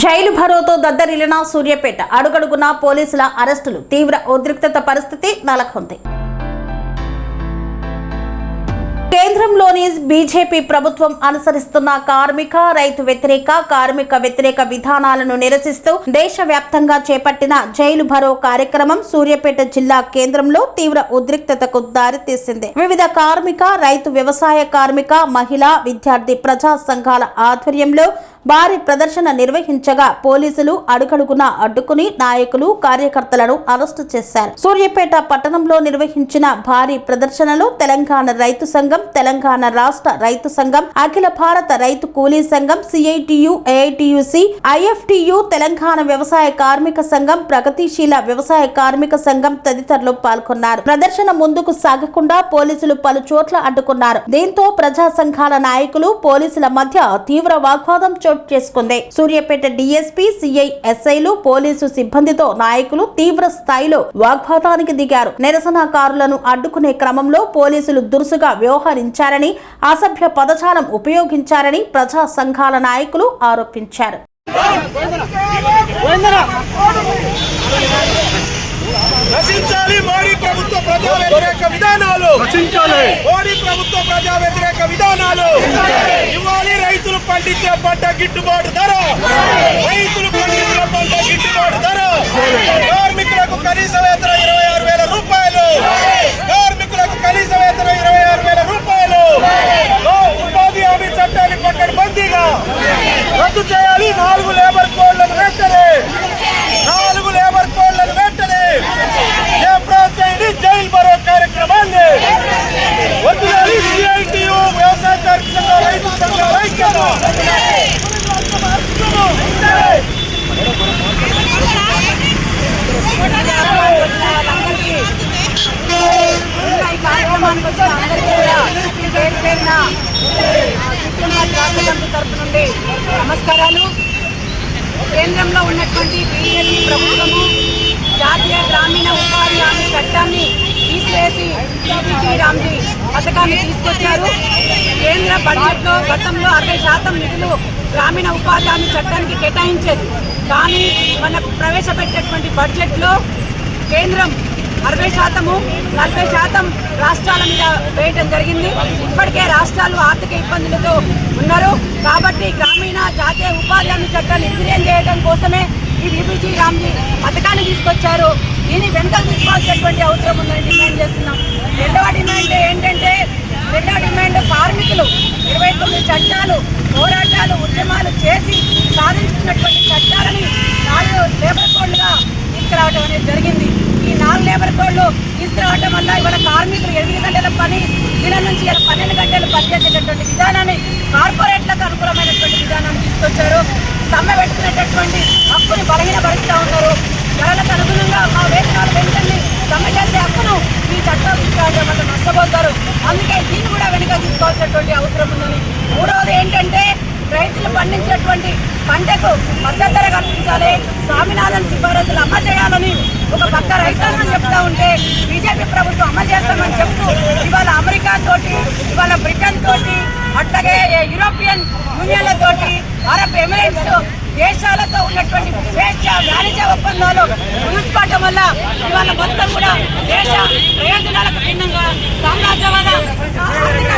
Jail భరోతో దద్దరిల్లిన Suryapet అడుగడుగునా పోలీసుల అరెస్టులు తీవ్ర ఉద్రిక్తత పరిస్థితి నెలకొంది. కేంద్రంలోని బీజేపీ ప్రభుత్వం అనుసరిస్తున్న రైతు వ్యతిరేక విధానాలను నిరసిస్తూ దేశవ్యాప్తంగా చేపట్టిన జైలు భరో కార్యక్రమం సూర్యాపేట జిల్లా కేంద్రంలో తీవ్ర ఉద్రిక్తతకు దారితీసింది. వివిధ రైతు వ్యవసాయ మహిళా విద్యార్థి ప్రజా సంఘాల ఆధ్వర్యంలో భారీ ప్రదర్శన నిర్వహించగా పోలీసులు అడుగడుగునా అడ్డుకుని నాయకులు కార్యకర్తలను అరెస్టు చేశారు. సూర్యాపేట పట్టణంలో నిర్వహించిన భారీ ప్రదర్శనలో తెలంగాణ రైతు సంఘం, తెలంగాణ రాష్ట్ర రైతు సంఘం, అఖిల భారత రైతు కూలీ సంఘం, సిఐటియు, ఏఐటియుసి, ఐఎఫ్టియు, తెలంగాణ వ్యవసాయ కార్మిక సంఘం, ప్రగతిశీల వ్యవసాయ కార్మిక సంఘం తదితరులు పాల్గొన్నారు. ప్రదర్శన ముందుకు సాగకుండా పోలీసులు పలు చోట్ల అడ్డుకున్నారు. దీంతో ప్రజా సంఘాల నాయకులు పోలీసుల మధ్య తీవ్ర వాగ్వాదం చేసుకుంది. సూర్యాపేట డీఎస్పీ, సిఐ, ఎస్ఐలు, పోలీసు సిబ్బందితో నాయకులు తీవ్ర స్థాయిలో వాగ్వాదానికి దిగారు. నిరసనకారులను అడ్డుకునే క్రమంలో పోలీసులు దురుసుగా వ్యవహరించారని, అసభ్య పదజాలం ఉపయోగించారని ప్రజా సంఘాల నాయకులు ఆరోపించారు. రచించాలి మోడీ ప్రభుత్వ ప్రజా వ్యతిరేక విధానాలు, మోడీ ప్రభుత్వ ప్రజా వ్యతిరేక విధానాలు. ఇవ్వాలి రైతులు పండించే పంట గిట్టుబాటు ధర, రైతులు పండించిన పంట గిట్టుబాటు ధర. కార్మికులకు కనీస వేతనం 26,000 రూపాయలు, కార్మికులకు కనీస వేతనం 26,000 రూపాయలు. ఉపాధి హామీ చట్టాన్ని పకడ్బందీగా రద్దు చేయాలి. 4 లేబర్ కోడ్లను వెంటనే, 4 లేబర్ కోడ్లను వెంటనే జైలు భరో కార్యక్రమాన్ని వదిలేయాలి. సిఐటియు, వ్యవసాయ కార్మిక సంఘాల, రైతు సంఘాల ఐక్యత. తరపు నుండి నమస్కారాలు. కేంద్రంలో ఉన్నటువంటి బీజేపీ ప్రభుత్వము జాతీయ గ్రామీణ ఉపాధి హామీ చట్టాన్ని తీసివేసి బీబీజీ రామ్జీ పథకాన్ని తీసుకొచ్చారు. కేంద్ర బడ్జెట్లో గతంలో 60% నిధులు గ్రామీణ ఉపాధి హామీ చట్టానికి కేటాయించేది. కానీ మన ప్రవేశపెట్టేటువంటి బడ్జెట్లో కేంద్రం 60%, 40% రాష్ట్రాల మీద వేయడం జరిగింది. ఇప్పటికే రాష్ట్రాలు ఆర్థిక ఇబ్బందులతో ఉన్నారు. కాబట్టి గ్రామీణ జాతీయ ఉపాధి హామీ చట్టాన్ని విలీనం చేయడం కోసమే ఈ బీబీజీ రామ్జీ పథకాన్ని తీసుకొచ్చారు. దీన్ని వెనుకలు తీసుకోవాల్సినటువంటి అవసరం ఉందని డిమాండ్ చేస్తున్నాం. రెండవ డిమాండ్ ఏంటంటే, కార్మికులు 29 చట్టాలు, పోరాటాలు, ఉద్యమాలు చేసి సాధించుకున్నటువంటి చట్టాలని 4 లేబర్ కోడ్లుగా తీసుకురావడం అనేది జరిగింది. ఈ 4 లేబర్ కోడ్లు తీసుకురావడం వల్ల ఇవాళ కార్మికులు 8 గంటల పని దినం నుంచి 12 గంటలు పనిచేసేటటువంటి విధానాన్ని, కార్పొరేట్లకు అనుకూలమైనటువంటి విధానాన్ని తీసుకొచ్చారు. సమ్మె పెట్టుకునేటటువంటి హక్కుని బలహీనపరుస్తూ ఉన్నారు. ధరలకు అనుగుణంగా మా వేతనాలు వెంటనే సమ్మె చేసే హక్కును ఈ చట్టం తీసుకురావడం వల్ల నష్టపోతారు. అందుకే దీన్ని కూడా వెనుక తీసుకోవాల్సినటువంటి అవసరం ఉందని. మూడవది ఏంటంటే, రైతులు పండించినటువంటి పంటకు మద్దతు ధర కల్పించాలి, స్వామినాథన్ సిఫారసులు అమలు చేయాలని ఒక పక్క రైతాంగం చెప్తా ఉంటే బీజేపీ ప్రభుత్వం అమలు చేస్తామని చెప్తూ ఇవాళ అమెరికా తోటి, ఇవాళ బ్రిటన్ తోటి, అట్లాగే యూరోపియన్ యూనియన్లతోటి, అరబ్ ఎమిరేట్స్ దేశాలతో ఉన్నటువంటి స్వేచ్ఛ వాణిజ్య ఒప్పందాలు కుదుర్చుకోవటం వల్ల ఇవాళ మొత్తం కూడా దేశ ప్రయోజనాలకు భిన్నంగా సామ్రాజ్యవాద ఆర్థిక